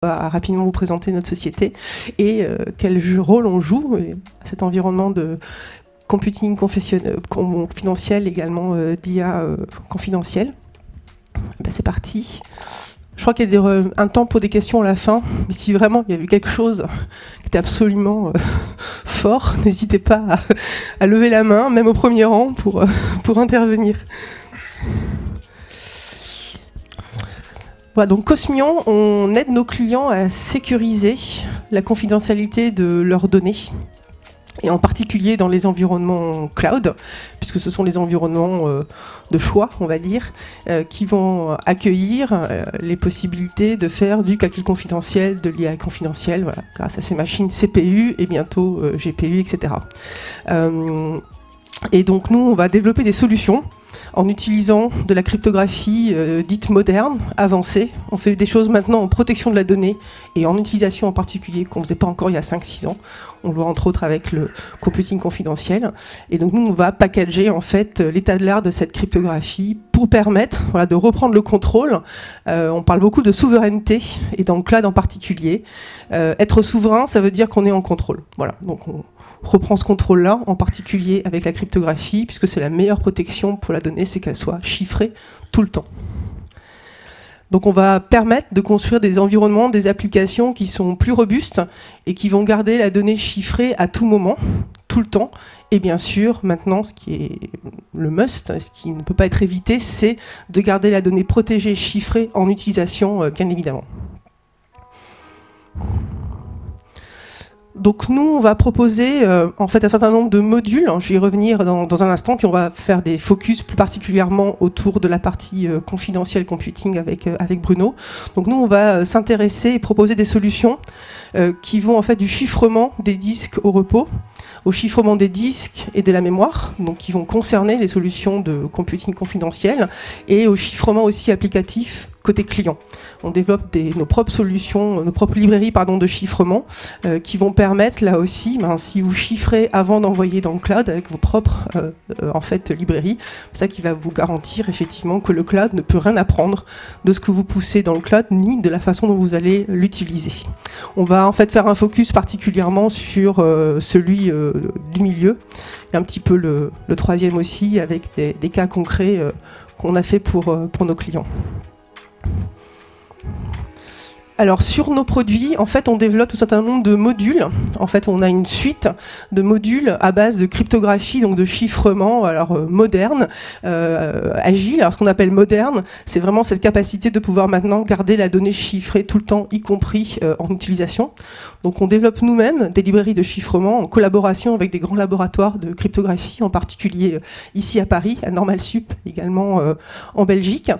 va rapidement vous présenter notre société et quel rôle on joue à cet environnement de computing confidentiel, également d'IA confidentiel. Ben, c'est parti. Je crois qu'il y a un temps pour des questions à la fin, mais si vraiment il y avait quelque chose qui était absolument fort, n'hésitez pas à lever la main, même au premier rang, pour intervenir. Voilà, donc Cosmion, on aide nos clients à sécuriser la confidentialité de leurs données, et en particulier dans les environnements cloud, puisque ce sont les environnements de choix, on va dire, qui vont accueillir les possibilités de faire du calcul confidentiel, de l'IA confidentielle, voilà, grâce à ces machines CPU et bientôt GPU, etc. Et donc nous, on va développer des solutions en utilisant de la cryptographie dite moderne, avancée. On fait des choses maintenant en protection de la donnée et en utilisation en particulier qu'on ne faisait pas encore il y a 5-6 ans. On le voit entre autres avec le computing confidentiel. Et donc nous, on va packager en fait l'état de l'art de cette cryptographie pour permettre de reprendre le contrôle. On parle beaucoup de souveraineté et dans le cloud en particulier. Être souverain, ça veut dire qu'on est en contrôle. Voilà, donc on reprend ce contrôle-là, en particulier avec la cryptographie, puisque c'est la meilleure protection pour la donnée, c'est qu'elle soit chiffrée tout le temps. Donc on va permettre de construire des environnements, des applications qui sont plus robustes et qui vont garder la donnée chiffrée à tout moment, tout le temps. Et bien sûr, maintenant, ce qui est le must, ce qui ne peut pas être évité, c'est de garder la donnée protégée, chiffrée en utilisation, bien évidemment. Donc nous, on va proposer en fait un certain nombre de modules, je vais y revenir dans un instant, puis on va faire des focus plus particulièrement autour de la partie confidentielle computing avec Bruno. Donc nous, on va s'intéresser et proposer des solutions qui vont en fait du chiffrement des disques au repos, au chiffrement des disques et de la mémoire, donc qui vont concerner les solutions de computing confidentiel, et au chiffrement aussi applicatif côté client. On développe nos propres solutions, nos propres librairies de chiffrement qui vont permettre là aussi, si vous chiffrez avant d'envoyer dans le cloud avec vos propres en fait, librairies, c'est ça qui va vous garantir effectivement que le cloud ne peut rien apprendre de ce que vous poussez dans le cloud ni de la façon dont vous allez l'utiliser. On va en fait faire un focus particulièrement sur celui du milieu et un petit peu le troisième aussi avec des cas concrets qu'on a fait pour nos clients. Alors sur nos produits, en fait, on développe tout un certain nombre de modules. En fait, on a une suite de modules à base de cryptographie, donc de chiffrement, alors moderne, agile. Alors ce qu'on appelle moderne, c'est vraiment cette capacité de pouvoir maintenant garder la donnée chiffrée tout le temps, y compris en utilisation. Donc on développe nous-mêmes des librairies de chiffrement en collaboration avec des grands laboratoires de cryptographie, en particulier ici à Paris, à NormalSup, également en Belgique.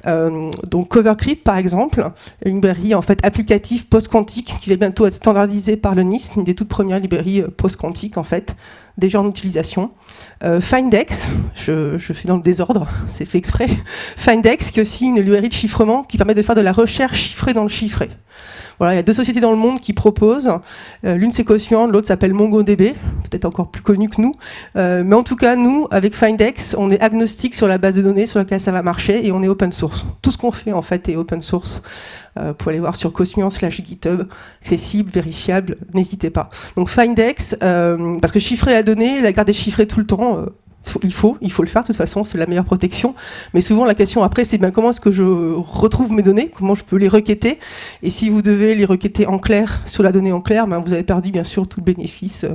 Donc CoverCrypt par exemple, une librairie en fait applicative post-quantique qui va bientôt être standardisée par le NIST, une des toutes premières librairies post-quantiques en fait, déjà en utilisation. Findex, je fais dans le désordre, c'est fait exprès. Findex qui est aussi une librairie de chiffrement qui permet de faire de la recherche chiffrée dans le chiffré. Voilà, il y a 2 sociétés dans le monde qui proposent. L'une c'est Cosmion, l'autre s'appelle MongoDB, peut-être encore plus connu que nous. Mais en tout cas, nous, avec Findex, on est agnostique sur la base de données sur laquelle ça va marcher et on est open source. Tout ce qu'on fait en fait est open source. Vous pouvez aller voir sur Cosmion/GitHub, accessible, vérifiable, n'hésitez pas. Donc Findex, parce que chiffrer la donnée, la garder chiffrée tout le temps, il faut le faire, de toute façon, c'est la meilleure protection. Mais souvent, la question après, c'est bien comment est-ce que je retrouve mes données, comment je peux les requêter. Et si vous devez les requêter en clair, sur la donnée en clair, vous avez perdu bien sûr tout le bénéfice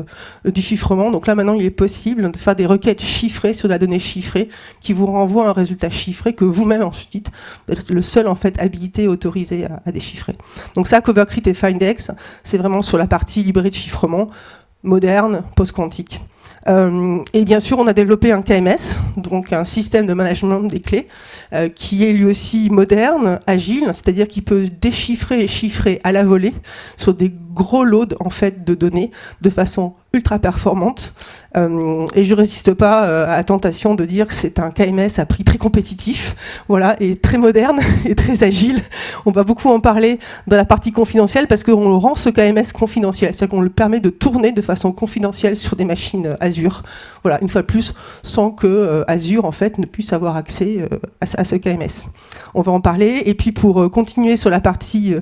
du chiffrement. Donc là, maintenant, il est possible de faire des requêtes chiffrées sur la donnée chiffrée qui vous renvoient un résultat chiffré que vous-même ensuite, vous êtes le seul en fait habilité et autorisé à déchiffrer. Donc ça, CoverCrypt et Findex, c'est vraiment sur la partie librairie de chiffrement moderne, post-quantique. Et bien sûr, on a développé un KMS, donc un système de management des clés, qui est lui aussi moderne, agile, c'est-à-dire qu'il peut déchiffrer et chiffrer à la volée sur des gros loads en fait de données de façon ultra performante. Et je résiste pas à la tentation de dire que c'est un KMS à prix très compétitif, voilà, et très moderne et très agile. On va beaucoup en parler dans la partie confidentielle parce qu'on rend ce KMS confidentiel, c'est-à-dire qu'on le permet de tourner de façon confidentielle sur des machines Azure. Voilà, une fois de plus, sans que Azure en fait ne puisse avoir accès à ce KMS. On va en parler. Et puis pour continuer sur la partie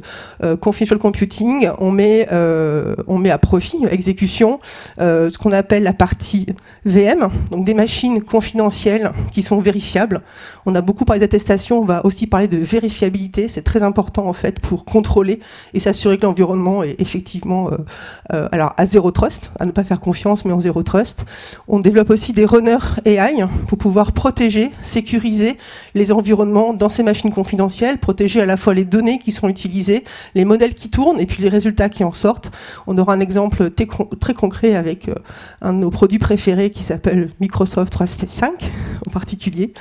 confidential computing, on met à profit, exécution, ce qu'on appelle la partie VM, donc des machines confidentielles qui sont vérifiables. On a beaucoup parlé d'attestation, on va aussi parler de vérifiabilité. C'est très important en fait pour contrôler et s'assurer que l'environnement est effectivement alors à zéro trust, à ne pas faire confiance, mais en zéro trust. On développe aussi des runners AI pour pouvoir protéger, sécuriser les environnements dans ces machines confidentielles, protéger à la fois les données qui sont utilisées, les modèles qui tournent et puis les résultats qui en sortent. On aura un exemple très concret avec un de nos produits préférés qui s'appelle Microsoft 365 en particulier.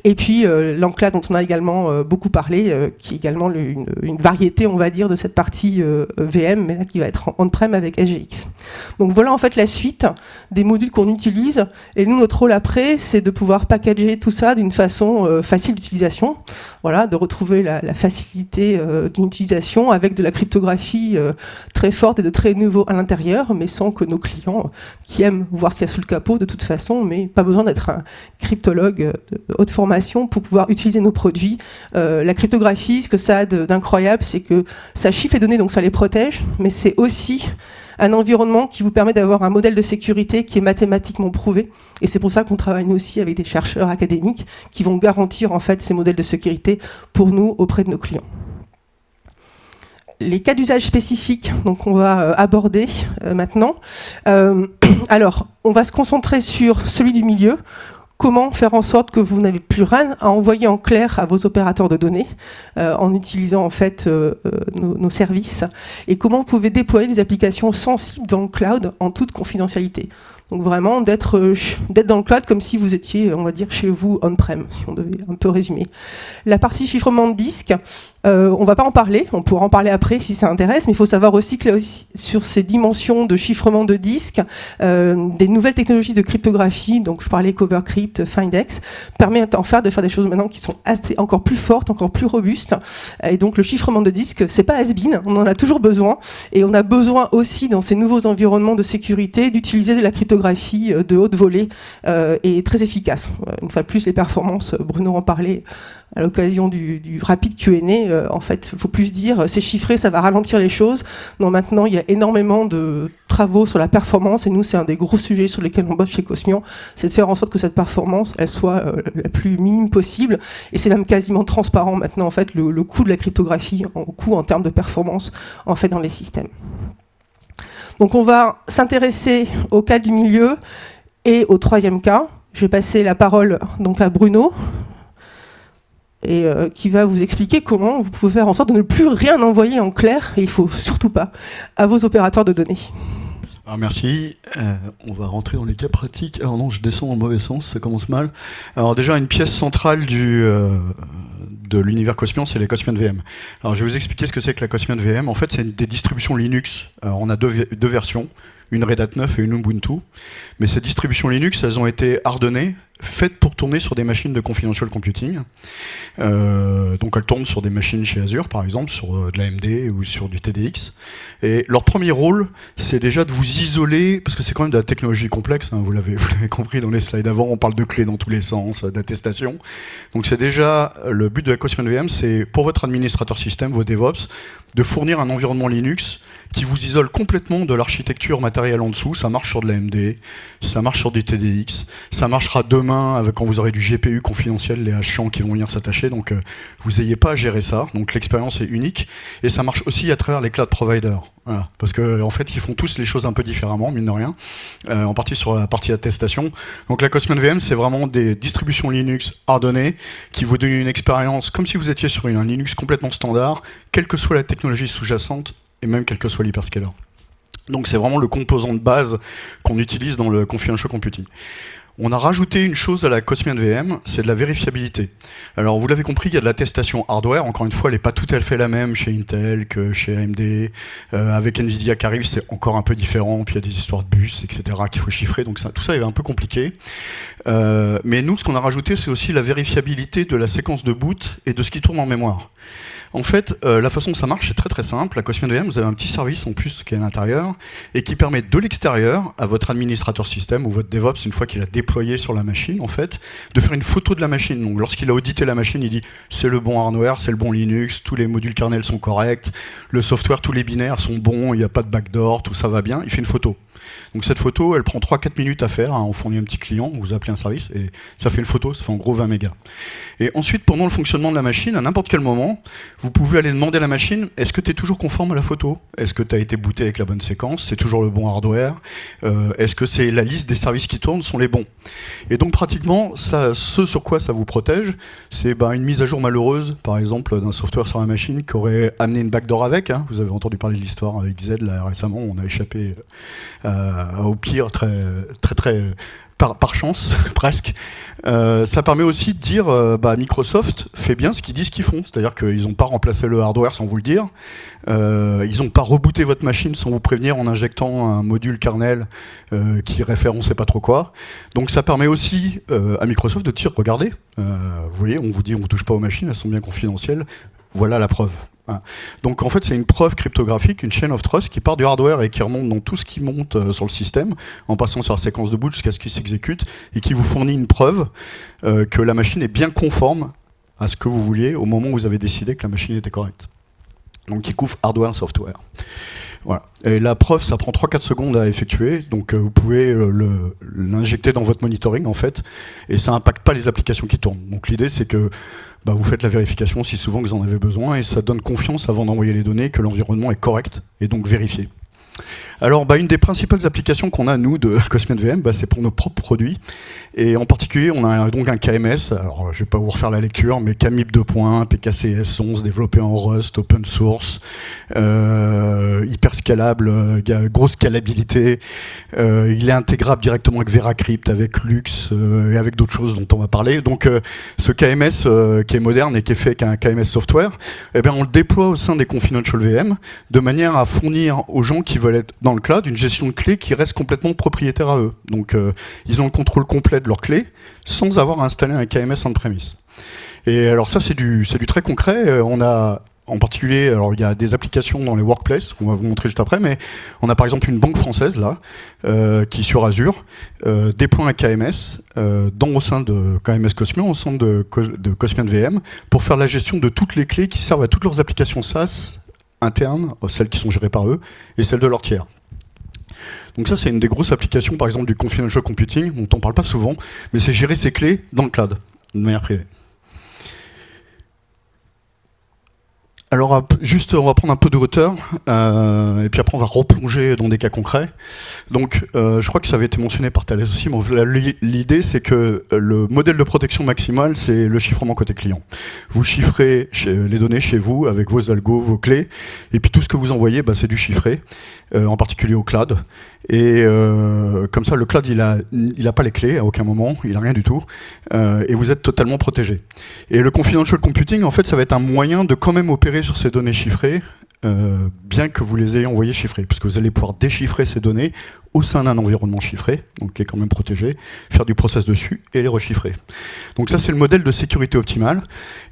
Et puis l'Ancla dont on a également beaucoup parlé, qui est également une variété, on va dire, de cette partie VM, mais là qui va être on-prem avec SGX. Donc voilà en fait la suite des modules qu'on utilise. Et nous, notre rôle après, c'est de pouvoir packager tout ça d'une façon facile d'utilisation. Voilà, de retrouver la facilité d'une utilisation avec de la cryptographie très forte et de très nouveau à l'intérieur, mais sans que nos clients qui aiment voir ce qu'il y a sous le capot de toute façon, mais pas besoin d'être un cryptologue de haute formation pour pouvoir utiliser nos produits. La cryptographie, ce que ça a d'incroyable, c'est que ça chiffre les données, donc ça les protège, mais c'est aussi un environnement qui vous permet d'avoir un modèle de sécurité qui est mathématiquement prouvé. Et c'est pour ça qu'on travaille nous aussi avec des chercheurs académiques qui vont garantir en fait ces modèles de sécurité pour nous auprès de nos clients. Les cas d'usage spécifiques donc on va aborder maintenant. Alors, on va se concentrer sur celui du milieu. Comment faire en sorte que vous n'avez plus rien à envoyer en clair à vos opérateurs de données en utilisant en fait nos services, et comment vous pouvez déployer des applications sensibles dans le cloud en toute confidentialité. Donc vraiment d'être dans le cloud comme si vous étiez, on va dire, chez vous on-prem, si on devait un peu résumer. La partie chiffrement de disque, on ne va pas en parler, on pourra en parler après si ça intéresse, mais il faut savoir aussi que là aussi, sur ces dimensions de chiffrement de disque, des nouvelles technologies de cryptographie, donc je parlais CoverCrypt, Findex, permettent en fait de faire des choses maintenant qui sont encore plus fortes, encore plus robustes. Et donc le chiffrement de disque, c'est pas has-been, on en a toujours besoin, et on a besoin aussi dans ces nouveaux environnements de sécurité d'utiliser de la cryptographie de haute volée et très efficace. Une fois de plus, les performances, Bruno en parlait à l'occasion du rapide Q&A, en fait, il faut plus dire, c'est chiffré, ça va ralentir les choses. Non, maintenant, il y a énormément de travaux sur la performance, et nous, c'est un des gros sujets sur lesquels on bosse chez Cosmian, c'est de faire en sorte que cette performance, elle soit la plus minime possible, et c'est même quasiment transparent maintenant, en fait, le coût de la cryptographie, en termes de performance, en fait, dans les systèmes. Donc on va s'intéresser au cas du milieu et au troisième cas. Je vais passer la parole donc à Bruno, et qui va vous expliquer comment vous pouvez faire en sorte de ne plus rien envoyer en clair, et il ne faut surtout pas, à vos opérateurs de données. Alors merci, on va rentrer dans les cas pratiques. Alors non, je descends dans le mauvais sens, ça commence mal. Alors déjà, une pièce centrale de l'univers Cosmian, c'est les Cosmian VM. Alors je vais vous expliquer ce que c'est que la Cosmian VM. En fait, c'est des distributions Linux. Alors on a deux versions, une Red Hat 9 et une Ubuntu. Mais ces distributions Linux, elles ont été hardenées, faites pour tourner sur des machines de confidential computing. Donc elles tournent sur des machines chez Azure, par exemple, sur de l'AMD ou sur du TDX. Et leur premier rôle, c'est déjà de vous isoler, parce que c'est quand même de la technologie complexe, hein, vous l'avez compris dans les slides avant, on parle de clés dans tous les sens, d'attestation. Donc c'est déjà, le but de la Cosmian VM, c'est pour votre administrateur système, vos DevOps, de fournir un environnement Linux qui vous isole complètement de l'architecture matérielle en dessous. Ça marche sur de l'AMD, ça marche sur du TDX, ça marchera demain quand vous aurez du GPU confidentiel, les H100 qui vont venir s'attacher, donc vous n'ayez pas à gérer ça, donc l'expérience est unique, et ça marche aussi à travers les cloud providers. Voilà. Parce qu'en fait, ils font tous les choses un peu différemment, mine de rien, en partie sur la partie attestation. Donc la Cosmian VM, c'est vraiment des distributions Linux hardenées qui vous donnent une expérience comme si vous étiez sur un Linux complètement standard, quelle que soit la technologie sous-jacente, et même quel que soit l'hyperscaler. Donc c'est vraiment le composant de base qu'on utilise dans le confidential computing. On a rajouté une chose à la Cosmian VM, c'est de la vérifiabilité. Alors vous l'avez compris, il y a de l'attestation hardware, encore une fois elle n'est pas tout à fait la même chez Intel que chez AMD, avec Nvidia qui arrive c'est encore un peu différent, puis il y a des histoires de bus, etc. qu'il faut chiffrer, donc ça, tout ça est un peu compliqué. Mais nous ce qu'on a rajouté c'est aussi la vérifiabilité de la séquence de boot et de ce qui tourne en mémoire. En fait, la façon dont ça marche, c'est très très simple. La Cosmian VM, vous avez un petit service en plus qui est à l'intérieur et qui permet de l'extérieur à votre administrateur système ou votre DevOps, une fois qu'il a déployé sur la machine, en fait, de faire une photo de la machine. Donc, lorsqu'il a audité la machine, il dit c'est le bon hardware, c'est le bon Linux, tous les modules kernel sont corrects, le software, tous les binaires sont bons, il n'y a pas de backdoor, tout ça va bien. Il fait une photo. Donc cette photo, elle prend 3-4 minutes à faire, hein, on fournit un petit client, vous appelez un service, et ça fait une photo, ça fait en gros 20 mégas. Et ensuite, pendant le fonctionnement de la machine, à n'importe quel moment, vous pouvez aller demander à la machine, est-ce que tu es toujours conforme à la photo? Est-ce que tu as été booté avec la bonne séquence? C'est toujours le bon hardware? Est-ce que c'est la liste des services qui tournent sont les bons? Et donc pratiquement, ça, ce sur quoi ça vous protège, c'est une mise à jour malheureuse, par exemple, d'un software sur la machine qui aurait amené une backdoor avec. Hein. Vous avez entendu parler de l'histoire avec XZ là, récemment, on a échappé au pire par chance, presque. Ça permet aussi de dire Microsoft fait bien ce qu'ils disent qu'ils font. C'est-à-dire qu'ils n'ont pas remplacé le hardware sans vous le dire. Ils n'ont pas rebooté votre machine sans vous prévenir en injectant un module kernel qui réfère on ne sait pas trop quoi. Donc ça permet aussi à Microsoft de dire regardez, vous voyez, on vous dit on ne touche pas aux machines, elles sont bien confidentielles. Voilà la preuve. Donc en fait c'est une preuve cryptographique, une chain of trust qui part du hardware et qui remonte dans tout ce qui monte sur le système en passant sur la séquence de boot jusqu'à ce qu'il s'exécute et qui vous fournit une preuve que la machine est bien conforme à ce que vous vouliez au moment où vous avez décidé que la machine était correcte. Donc qui couvre hardware et software. Voilà. Et la preuve, ça prend 3-4 secondes à effectuer, donc vous pouvez l'injecter dans votre monitoring en fait, et ça n'impacte pas les applications qui tournent. Donc l'idée c'est que vous faites la vérification aussi souvent que vous en avez besoin, et ça donne confiance avant d'envoyer les données que l'environnement est correct, et donc vérifié. Alors, une des principales applications qu'on a, nous, de Cosmian VM, c'est pour nos propres produits. Et en particulier, on a donc un KMS. Alors, je ne vais pas vous refaire la lecture, mais KMIP 2.1, PKCS 11, développé en Rust, open source, hyper scalable, grosse scalabilité. Il est intégrable directement avec VeraCrypt, avec Lux et avec d'autres choses dont on va parler. Donc, ce KMS qui est moderne et qui est fait avec un KMS software, on le déploie au sein des Confidential VM de manière à fournir aux gens qui veulent être dans le cloud une gestion de clés qui reste complètement propriétaire à eux. Donc ils ont le contrôle complet de leurs clés sans avoir à installer un KMS on-premise. Et alors ça c'est du très concret. On a en particulier, alors il y a des applications dans les workplaces qu'on va vous montrer juste après, mais on a par exemple une banque française là qui sur Azure déploie un KMS au sein de KMS Cosmian, au sein de Cosmian VM pour faire la gestion de toutes les clés qui servent à toutes leurs applications SaaS internes, celles qui sont gérées par eux, et celles de leurs tiers. Donc ça, c'est une des grosses applications, par exemple, du confidential computing, dont on ne parle pas souvent, mais c'est gérer ses clés dans le cloud, de manière privée. Alors, juste, on va prendre un peu de hauteur, et puis après, on va replonger dans des cas concrets. Donc, je crois que ça avait été mentionné par Thalès aussi, mais l'idée, c'est que le modèle de protection maximale, c'est le chiffrement côté client. Vous chiffrez les données chez vous, avec vos algos, vos clés, et puis tout ce que vous envoyez, c'est du chiffré, en particulier au cloud. Et comme ça, le cloud, il a pas les clés à aucun moment, il a rien du tout, et vous êtes totalement protégé. Et le confidential computing, en fait, ça va être un moyen de quand même opérer sur ces données chiffrées, bien que vous les ayez envoyées chiffrées, puisque vous allez pouvoir déchiffrer ces données au sein d'un environnement chiffré, donc qui est quand même protégé, faire du process dessus et les rechiffrer. Donc ça, c'est le modèle de sécurité optimale.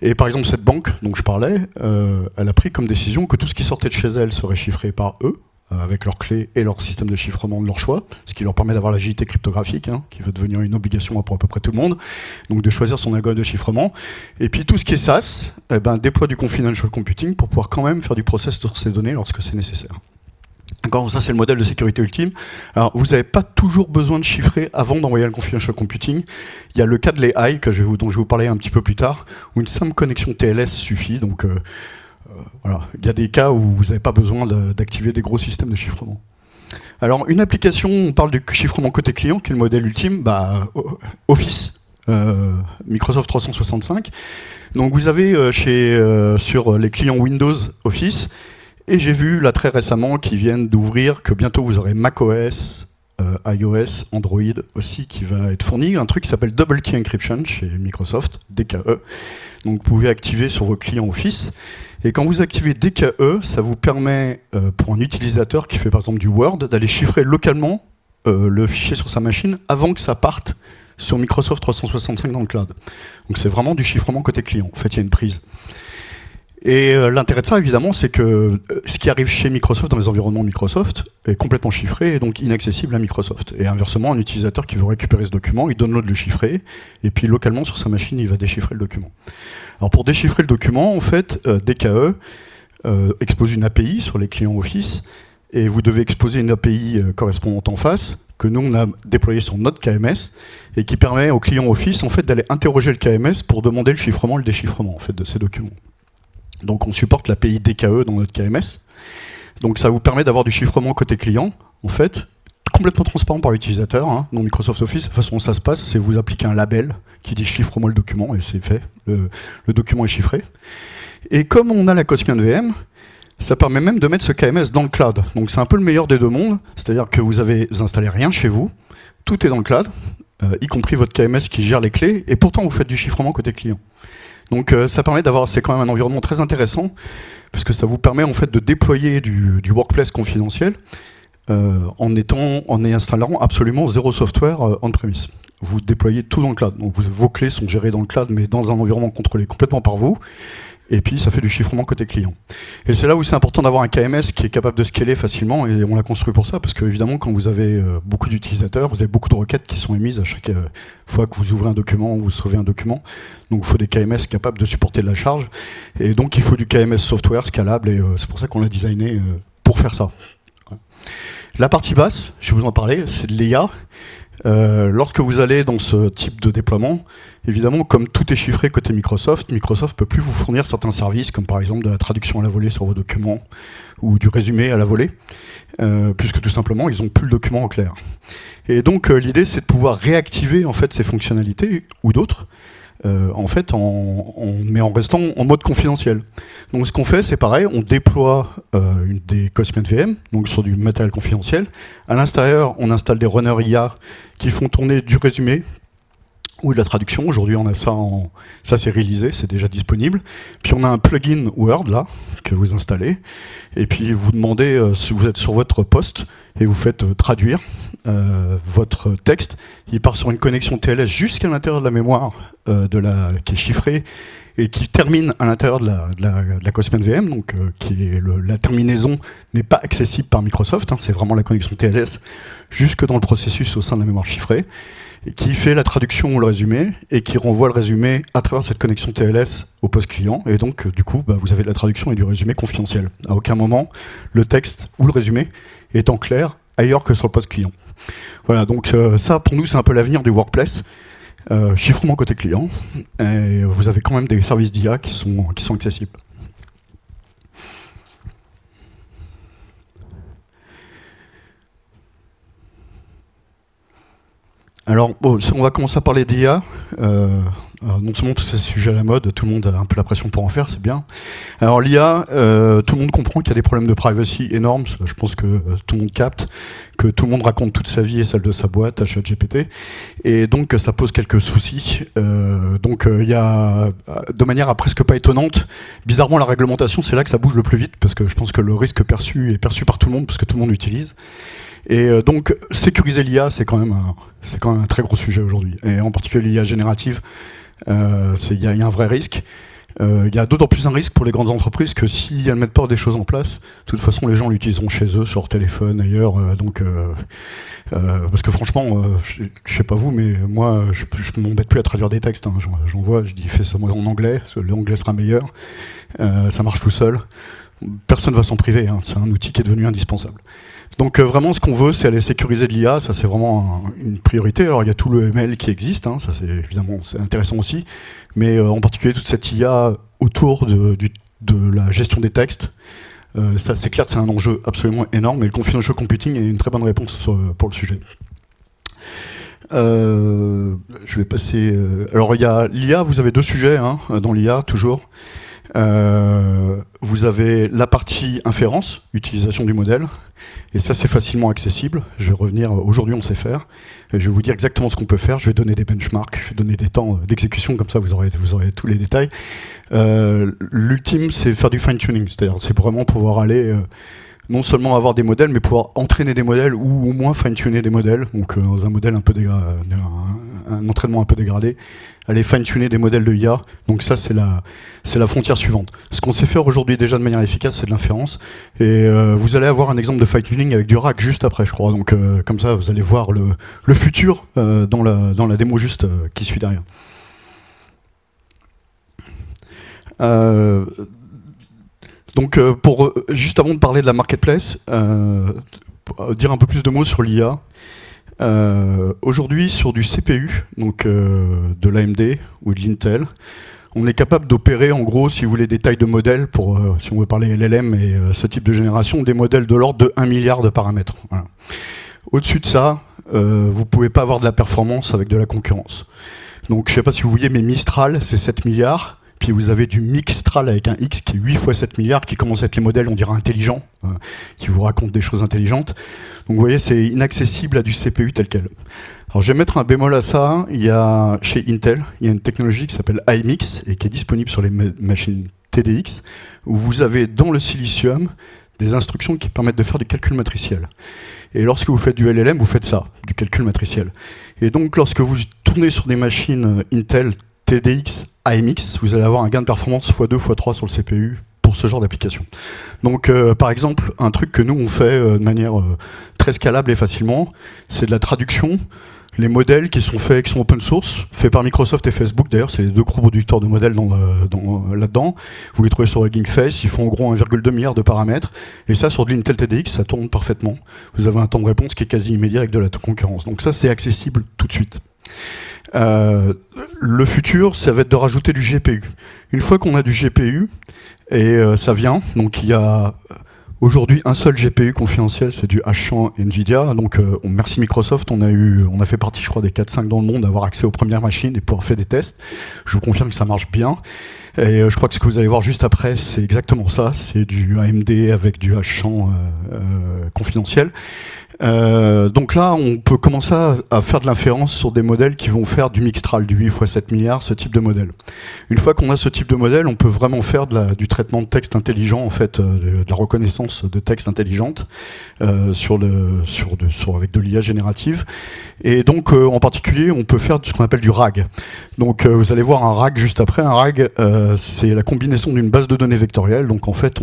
Et par exemple, cette banque dont je parlais, elle a pris comme décision que tout ce qui sortait de chez elle serait chiffré par eux, avec leurs clés et leur système de chiffrement de leur choix, ce qui leur permet d'avoir l'agilité cryptographique, qui va devenir une obligation pour à peu près tout le monde, donc de choisir son algorithme de chiffrement. Et puis tout ce qui est SaaS, déploie du confidential computing pour pouvoir quand même faire du process sur ces données lorsque c'est nécessaire. Encore, ça c'est le modèle de sécurité ultime. Alors vous n'avez pas toujours besoin de chiffrer avant d'envoyer le confidential computing. Il y a le cas de l'AI dont je vais vous parler un petit peu plus tard, où une simple connexion TLS suffit. Donc voilà, il y a des cas où vous n'avez pas besoin d'activer des gros systèmes de chiffrement. Alors une application, on parle du chiffrement côté client, qui est le modèle ultime, Office, Microsoft 365. Donc vous avez sur les clients Windows Office, et j'ai vu là très récemment qu'ils viennent d'ouvrir que bientôt vous aurez macOS iOS, Android aussi, qui va être fourni, un truc qui s'appelle Double Key Encryption chez Microsoft, DKE. Donc vous pouvez activer sur vos clients Office. Et quand vous activez DKE, ça vous permet, pour un utilisateur qui fait par exemple du Word, d'aller chiffrer localement le fichier sur sa machine avant que ça parte sur Microsoft 365 dans le cloud. Donc c'est vraiment du chiffrement côté client. En fait, il y a une prise. Et l'intérêt de ça, évidemment, c'est que ce qui arrive chez Microsoft, dans les environnements Microsoft, est complètement chiffré et donc inaccessible à Microsoft. Et inversement, un utilisateur qui veut récupérer ce document, il download le chiffré, et puis localement sur sa machine, il va déchiffrer le document. Alors pour déchiffrer le document, en fait, DKE expose une API sur les clients Office, et vous devez exposer une API correspondante en face, que nous, on a déployée sur notre KMS, et qui permet aux clients Office, en fait, d'aller interroger le KMS pour demander le chiffrement et le déchiffrement, en fait, de ces documents. Donc on supporte l'API DKE dans notre KMS. Donc ça vous permet d'avoir du chiffrement côté client, en fait, complètement transparent par l'utilisateur. Hein. Dans Microsoft Office, de toute façon ça se passe, c'est vous appliquez un label qui dit chiffre-moi le document, et c'est fait, le document est chiffré. Et comme on a la Cosmian VM, ça permet même de mettre ce KMS dans le cloud. Donc c'est un peu le meilleur des deux mondes, c'est-à-dire que vous installez rien chez vous, tout est dans le cloud, y compris votre KMS qui gère les clés, et pourtant vous faites du chiffrement côté client. Donc ça permet d'avoir, c'est quand même un environnement très intéressant, parce que ça vous permet en fait de déployer du workplace confidentiel en installant absolument zéro software on-premise. Vous déployez tout dans le cloud. Donc vos clés sont gérées dans le cloud, mais dans un environnement contrôlé complètement par vous. Et puis ça fait du chiffrement côté client. Et c'est là où c'est important d'avoir un KMS qui est capable de scaler facilement, et on l'a construit pour ça, parce que évidemment quand vous avez beaucoup d'utilisateurs, vous avez beaucoup de requêtes qui sont émises à chaque fois que vous ouvrez un document, vous sauvez un document. Donc il faut des KMS capables de supporter de la charge, et donc il faut du KMS software scalable, et c'est pour ça qu'on l'a designé pour faire ça. La partie basse, je vais vous en parler, c'est de l'IA. Lorsque vous allez dans ce type de déploiement, évidemment, comme tout est chiffré côté Microsoft, Microsoft ne peut plus vous fournir certains services, comme par exemple de la traduction à la volée sur vos documents, ou du résumé à la volée, puisque tout simplement, ils n'ont plus le document en clair. Et donc, l'idée, c'est de pouvoir réactiver en fait, ces fonctionnalités, ou d'autres, mais en restant en mode confidentiel. Donc ce qu'on fait, c'est pareil, on déploie des Cosmian VM, donc sur du matériel confidentiel. À l'intérieur, on installe des runners IA qui font tourner du résumé ou de la traduction. Aujourd'hui, on a ça ça c'est réalisé, c'est déjà disponible. Puis on a un plugin Word là que vous installez, et puis vous demandez si vous êtes sur votre poste et vous faites traduire votre texte. Il part sur une connexion TLS jusqu'à l'intérieur de la mémoire qui est chiffrée et qui termine à l'intérieur de la Cosmian VM, donc la terminaison n'est pas accessible par Microsoft, hein, c'est vraiment la connexion TLS jusque dans le processus au sein de la mémoire chiffrée, et qui fait la traduction ou le résumé, et qui renvoie le résumé à travers cette connexion TLS au poste client, et donc du coup vous avez de la traduction et du résumé confidentiel. À aucun moment le texte ou le résumé est en clair ailleurs que sur le poste client. Voilà, donc ça pour nous c'est un peu l'avenir du workplace. Chiffrement côté client, et vous avez quand même des services d'IA qui sont accessibles. Alors, bon, on va commencer à parler d'IA. Non seulement c'est un sujet à la mode, tout le monde a un peu la pression pour en faire, c'est bien. Alors l'IA, tout le monde comprend qu'il y a des problèmes de privacy énormes, je pense que tout le monde capte, que tout le monde raconte toute sa vie et celle de sa boîte à ChatGPT, et donc ça pose quelques soucis. Il y a, de manière presque pas étonnante, bizarrement la réglementation, c'est là que ça bouge le plus vite, parce que je pense que le risque perçu est perçu par tout le monde, parce que tout le monde l'utilise. Et donc sécuriser l'IA, c'est quand même un très gros sujet aujourd'hui, et en particulier l'IA générative. Il y a un vrai risque. Il y a d'autant plus un risque pour les grandes entreprises que si elles ne mettent pas des choses en place, de toute façon les gens l'utiliseront chez eux, sur leur téléphone, ailleurs. Parce que franchement, je sais pas vous, mais moi je m'embête plus à traduire des textes. Hein. J'en vois, je dis fais ça moi en anglais, l'anglais sera meilleur. Ça marche tout seul. Personne ne va s'en priver. Hein. C'est un outil qui est devenu indispensable. Donc vraiment ce qu'on veut c'est aller sécuriser de l'IA, ça c'est vraiment une priorité. Alors il y a tout le ML qui existe, hein, ça c'est évidemment c'est intéressant aussi, mais en particulier toute cette IA autour de la gestion des textes, ça c'est clair que c'est un enjeu absolument énorme, et le confidential computing est une très bonne réponse pour le sujet. Je vais passer... alors il y a l'IA, vous avez deux sujets hein, dans l'IA toujours. Vous avez la partie inférence, utilisation du modèle, et ça c'est facilement accessible. Je vais revenir, aujourd'hui on sait faire, et je vais vous dire exactement ce qu'on peut faire. Je vais donner des benchmarks, je vais donner des temps d'exécution, comme ça vous aurez tous les détails. L'ultime c'est faire du fine-tuning, c'est-à-dire c'est vraiment pouvoir aller non seulement avoir des modèles, mais pouvoir entraîner des modèles ou au moins fine-tuner des modèles. Donc dans un modèle un peu un entraînement un peu dégradé, aller fine-tuner des modèles de IA. Donc ça c'est la frontière suivante. Ce qu'on sait faire aujourd'hui déjà de manière efficace, c'est de l'inférence. Et vous allez avoir un exemple de fine-tuning avec du RAG juste après, je crois. Donc comme ça, vous allez voir le futur dans la démo juste qui suit derrière. Donc, juste avant de parler de la marketplace, dire un peu plus de mots sur l'IA. Aujourd'hui, sur du CPU, donc de l'AMD ou de l'Intel, on est capable d'opérer, en gros, si vous voulez, des tailles de modèles, pour, si on veut parler LLM et ce type de génération, des modèles de l'ordre de 1 milliard de paramètres. Voilà. Au-dessus de ça, vous ne pouvez pas avoir de la performance avec de la concurrence. Donc, je ne sais pas si vous voyez, mais Mistral, c'est 7 milliards. Puis vous avez du Mixtral avec un X qui est 8 fois 7 milliards, qui commence à être les modèles, on dirait intelligents, qui vous racontent des choses intelligentes. Donc vous voyez, c'est inaccessible à du CPU tel quel. Alors je vais mettre un bémol à ça. Il y a, chez Intel, il y a une technologie qui s'appelle iMix et qui est disponible sur les machines TDX, où vous avez dans le silicium des instructions qui permettent de faire du calcul matriciel. Et lorsque vous faites du LLM, vous faites ça, du calcul matriciel. Et donc lorsque vous tournez sur des machines Intel TDX AMX, vous allez avoir un gain de performance x2, x3 sur le CPU pour ce genre d'application. Donc par exemple, un truc que nous on fait de manière très scalable et facilement, c'est de la traduction. Les modèles qui sont faits, qui sont open source, faits par Microsoft et Facebook, d'ailleurs, c'est les deux gros producteurs de modèles là-dedans. Vous les trouvez sur Hugging Face, ils font en gros 1,2 milliard de paramètres. Et ça, sur de l'Intel TDX, ça tourne parfaitement. Vous avez un temps de réponse qui est quasi immédiat avec de la concurrence. Donc ça, c'est accessible tout de suite. Le futur, ça va être de rajouter du GPU. Une fois qu'on a du GPU, et ça vient, donc il y a aujourd'hui un seul GPU confidentiel, c'est du H100 Nvidia. Donc merci Microsoft, on a fait partie, je crois, des 4-5 dans le monde, d'avoir accès aux premières machines et pouvoir faire des tests. Je vous confirme que ça marche bien. Et je crois que ce que vous allez voir juste après, c'est exactement ça. C'est du AMD avec du H100 confidentiel. Donc là, on peut commencer à faire de l'inférence sur des modèles qui vont faire du Mixtral, du 8 x 7 milliards, ce type de modèle. Une fois qu'on a ce type de modèle, on peut vraiment faire du traitement de texte intelligent, en fait, de la reconnaissance de texte intelligente avec de l'IA générative. Et donc, en particulier, on peut faire ce qu'on appelle du RAG. Donc, vous allez voir un RAG juste après. Un RAG, c'est la combinaison d'une base de données vectorielle. Donc, en fait,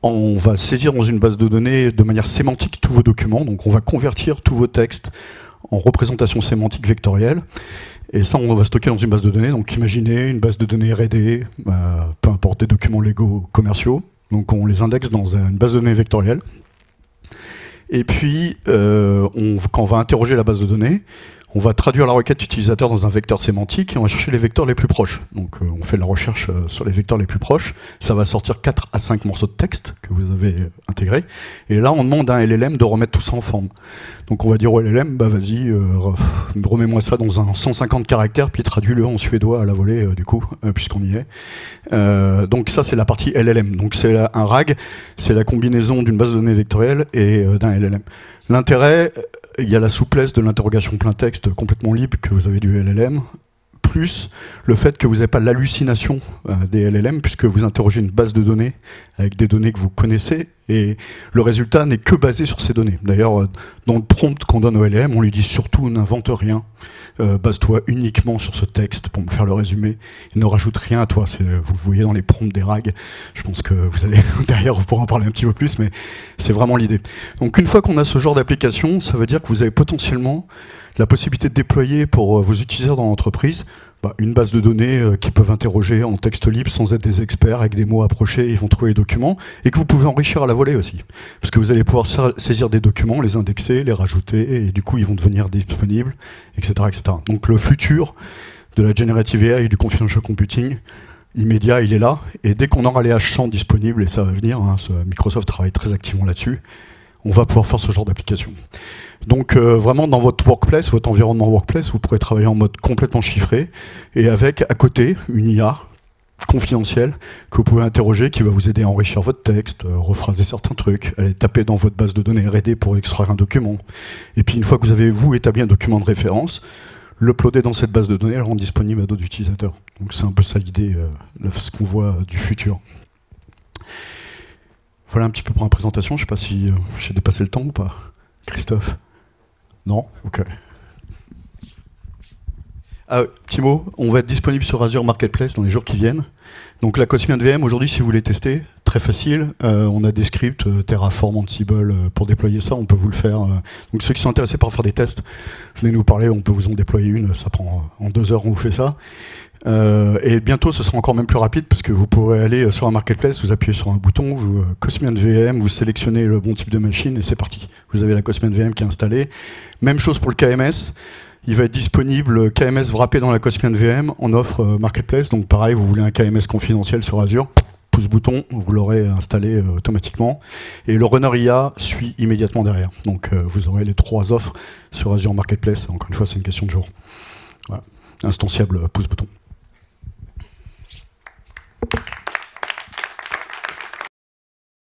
on va saisir dans une base de données de manière sémantique tous vos documents. Donc on va convertir tous vos textes en représentation sémantique vectorielle. Et ça, on va stocker dans une base de données. Donc imaginez une base de données R&D, peu importe, des documents légaux commerciaux. Donc on les indexe dans une base de données vectorielle. Et puis, quand on va interroger la base de données, on va traduire la requête utilisateur dans un vecteur sémantique et on va chercher les vecteurs les plus proches. Donc on fait de la recherche sur les vecteurs les plus proches. Ça va sortir 4 à 5 morceaux de texte que vous avez intégrés. Et là, on demande à un LLM de remettre tout ça en forme. Donc on va dire au LLM, bah vas-y, remets-moi ça dans un 150 caractères, puis traduis-le en suédois à la volée, du coup, puisqu'on y est. Donc ça, c'est la partie LLM. Donc c'est un RAG, c'est la combinaison d'une base de données vectorielle et d'un LLM. L'intérêt, il y a la souplesse de l'interrogation plein texte complètement libre que vous avez du LLM, plus le fait que vous n'avez pas l'hallucination des LLM, puisque vous interrogez une base de données avec des données que vous connaissez, et le résultat n'est que basé sur ces données. D'ailleurs, dans le prompt qu'on donne au LLM, on lui dit surtout n'invente rien, base-toi uniquement sur ce texte pour me faire le résumé, et ne rajoute rien à toi. Vous le voyez dans les prompts des RAG, je pense que vous allez derrière, vous pourrez en parler un petit peu plus, mais c'est vraiment l'idée. Donc une fois qu'on a ce genre d'application, ça veut dire que vous avez potentiellement la possibilité de déployer pour vos utilisateurs dans l'entreprise une base de données qu'ils peuvent interroger en texte libre sans être des experts, avec des mots approchés, ils vont trouver les documents, et que vous pouvez enrichir à la volée aussi. Parce que vous allez pouvoir saisir des documents, les indexer, les rajouter, et du coup ils vont devenir disponibles, etc. etc. Donc le futur de la generative AI et du confidential computing, immédiat, il est là, et dès qu'on aura les H100 disponibles, et ça va venir, Microsoft travaille très activement là-dessus, on va pouvoir faire ce genre d'application. Donc vraiment dans votre workplace, votre environnement workplace, vous pourrez travailler en mode complètement chiffré et avec à côté une IA confidentiel que vous pouvez interroger, qui va vous aider à enrichir votre texte, rephraser certains trucs, aller taper dans votre base de données R&D pour extraire un document. Et puis une fois que vous avez, vous, établi un document de référence, l'uploader dans cette base de données et le rendre disponible à d'autres utilisateurs. Donc c'est un peu ça l'idée, ce qu'on voit du futur. Voilà un petit peu pour la présentation. Je ne sais pas si j'ai dépassé le temps ou pas. Christophe? Non? Ok. Petit mot, on va être disponible sur Azure Marketplace dans les jours qui viennent. Donc la Cosmian VM, aujourd'hui, si vous voulez tester, très facile. On a des scripts Terraform, Ansible pour déployer ça, on peut vous le faire. Donc ceux qui sont intéressés par faire des tests, venez nous parler, on peut vous en déployer une, ça prend en 2 heures, on vous fait ça. Et bientôt, ce sera encore même plus rapide parce que vous pourrez aller sur un marketplace, vous appuyez sur un bouton, vous Cosmian VM, vous sélectionnez le bon type de machine et c'est parti. Vous avez la Cosmian VM qui est installée. Même chose pour le KMS. Il va être disponible KMS wrappé dans la Cosmian VM en offre marketplace. Donc pareil, vous voulez un KMS confidentiel sur Azure, pouce bouton, vous l'aurez installé automatiquement. Et le runner IA suit immédiatement derrière. Donc vous aurez les 3 offres sur Azure Marketplace. Encore une fois, c'est une question de jour. Voilà. Instanciable pouce bouton.